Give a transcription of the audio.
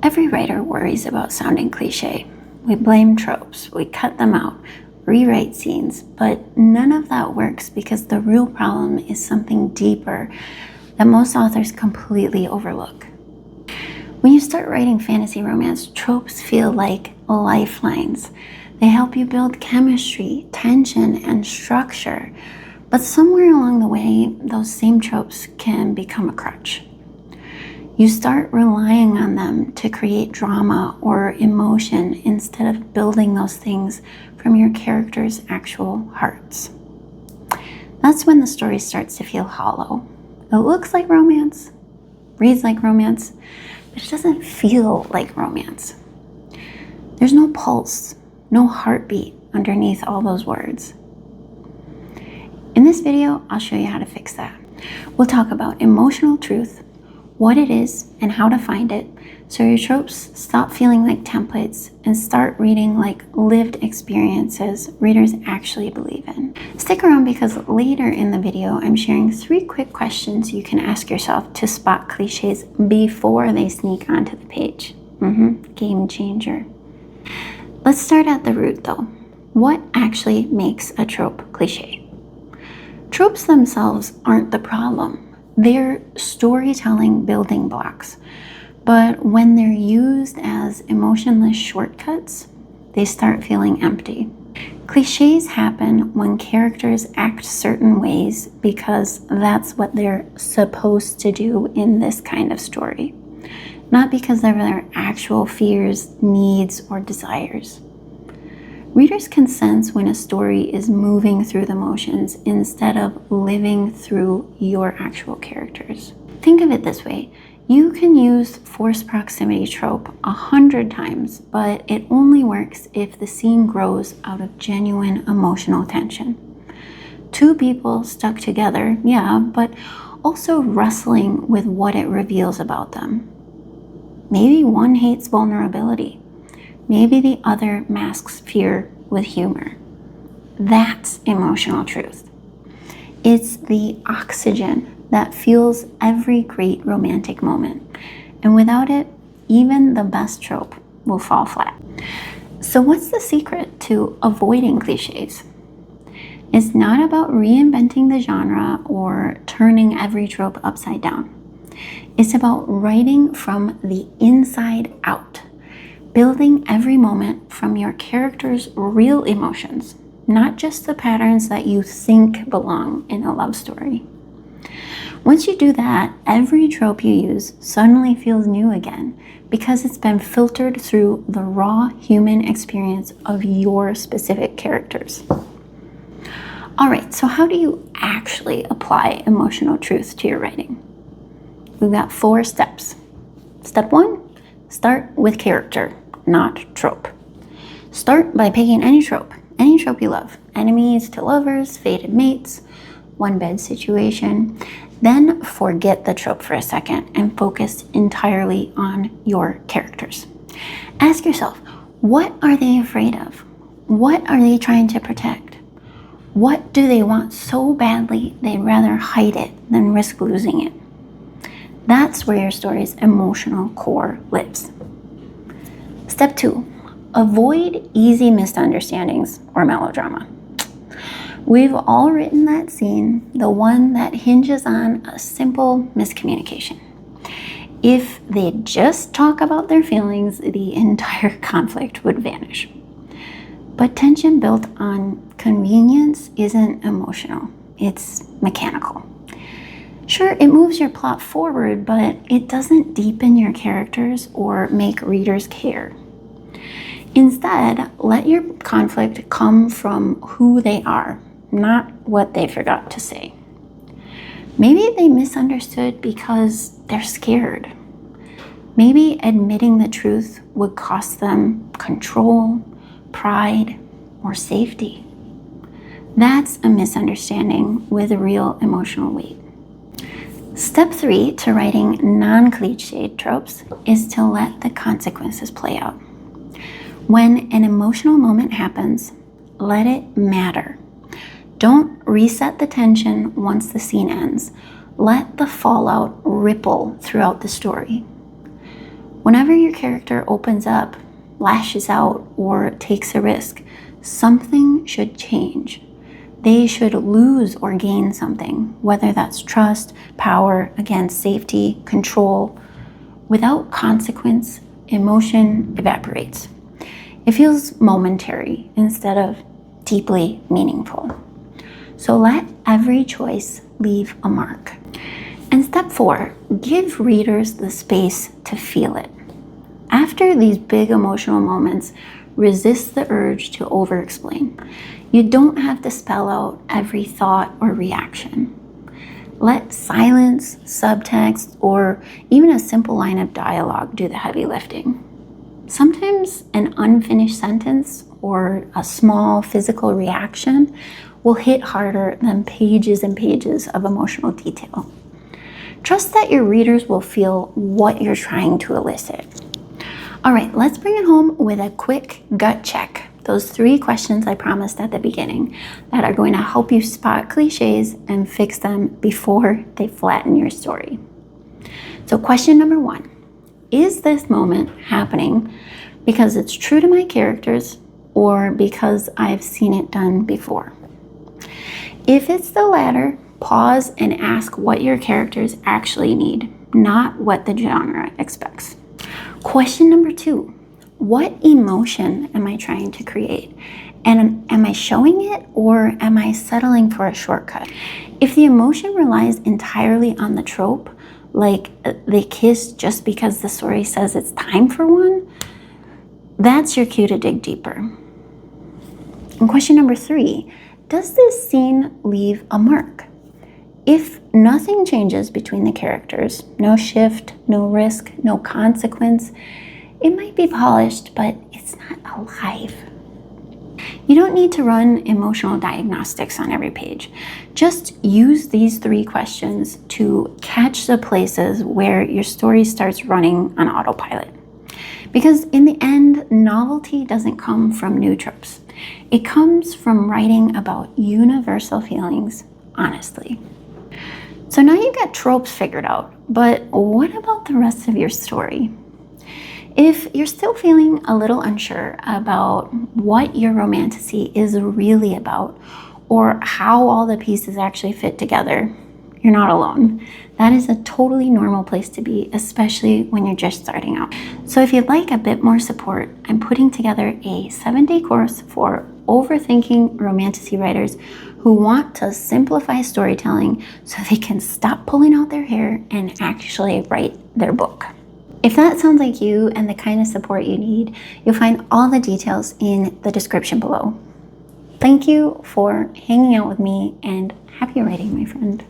Every writer worries about sounding cliche. We blame tropes, we cut them out, rewrite scenes, but none of that works because the real problem is something deeper that most authors completely overlook. When you start writing fantasy romance, tropes feel like lifelines. They help you build chemistry, tension, and structure, but somewhere along the way, those same tropes can become a crutch. You start relying on them to create drama or emotion instead of building those things from your characters' actual hearts. That's when the story starts to feel hollow. It looks like romance, reads like romance, but it doesn't feel like romance. There's no pulse, no heartbeat underneath all those words. In this video, I'll show you how to fix that. We'll talk about emotional truth, what it is and how to find it, so your tropes stop feeling like templates and start reading like lived experiences readers actually believe in. Stick around because later in the video, I'm sharing 3 quick questions you can ask yourself to spot cliches before they sneak onto the page. Game changer. Let's start at the root though. What actually makes a trope cliche? Tropes themselves aren't the problem. They're storytelling building blocks. But when they're used as emotionless shortcuts, they start feeling empty. Cliches happen when characters act certain ways because that's what they're supposed to do in this kind of story, not because of their actual fears, needs, or desires. Readers can sense when a story is moving through the motions instead of living through your actual characters. Think of it this way. You can use forced proximity trope 100 times, but it only works if the scene grows out of genuine emotional tension. 2 people stuck together, yeah, but also wrestling with what it reveals about them. Maybe one hates vulnerability. Maybe the other masks fear with humor. That's emotional truth. It's the oxygen that fuels every great romantic moment. And without it, even the best trope will fall flat. So what's the secret to avoiding cliches? It's not about reinventing the genre or turning every trope upside down. It's about writing from the inside out, building every moment from your character's real emotions, not just the patterns that you think belong in a love story. Once you do that, every trope you use suddenly feels new again because it's been filtered through the raw human experience of your specific characters. All right, so how do you actually apply emotional truth to your writing? We've got 4 steps. Step 1, start with character, not trope. Start by picking any trope you love. Enemies to lovers, fated mates, one bed situation. Then forget the trope for a second and focus entirely on your characters. Ask yourself, what are they afraid of? What are they trying to protect? What do they want so badly they'd rather hide it than risk losing it? That's where your story's emotional core lives. Step 2, avoid easy misunderstandings or melodrama. We've all written that scene, the one that hinges on a simple miscommunication. If they'd just talk about their feelings, the entire conflict would vanish. But tension built on convenience isn't emotional, it's mechanical. Sure, it moves your plot forward, but it doesn't deepen your characters or make readers care. Instead, let your conflict come from who they are, not what they forgot to say. Maybe they misunderstood because they're scared. Maybe admitting the truth would cost them control, pride, or safety. That's a misunderstanding with a real emotional weight. Step 3 to writing non-cliched tropes is to let the consequences play out. When an emotional moment happens, let it matter. Don't reset the tension once the scene ends. Let the fallout ripple throughout the story. Whenever your character opens up, lashes out, or takes a risk, something should change. They should lose or gain something, whether that's trust, power, again, safety, control. Without consequence, emotion evaporates. It feels momentary instead of deeply meaningful. So let every choice leave a mark. And step 4, give readers the space to feel it. After these big emotional moments, resist the urge to over-explain. You don't have to spell out every thought or reaction. Let silence, subtext, or even a simple line of dialogue do the heavy lifting. Sometimes an unfinished sentence or a small physical reaction will hit harder than pages and pages of emotional detail. Trust that your readers will feel what you're trying to elicit. All right, let's bring it home with a quick gut check. Those 3 questions I promised at the beginning that are going to help you spot cliches and fix them before they flatten your story. So question number 1, is this moment happening because it's true to my characters or because I've seen it done before? If it's the latter, pause and ask what your characters actually need, not what the genre expects. Question number 2, what emotion am I trying to create? And am I showing it or am I settling for a shortcut? If the emotion relies entirely on the trope, like they kiss just because the story says it's time for one, that's your cue to dig deeper. And question number 3, does this scene leave a mark? If nothing changes between the characters, no shift, no risk, no consequence, it might be polished, but it's not alive. You don't need to run emotional diagnostics on every page. Just use these 3 questions to catch the places where your story starts running on autopilot. Because in the end, novelty doesn't come from new tropes. It comes from writing about universal feelings honestly. So now you've got tropes figured out, but what about the rest of your story? If you're still feeling a little unsure about what your romantasy is really about or how all the pieces actually fit together, you're not alone. That is a totally normal place to be, especially when you're just starting out. So if you'd like a bit more support, I'm putting together a 7-day course for overthinking romantasy writers who want to simplify storytelling so they can stop pulling out their hair and actually write their book. If that sounds like you and the kind of support you need, you'll find all the details in the description below. Thank you for hanging out with me and happy writing, my friend.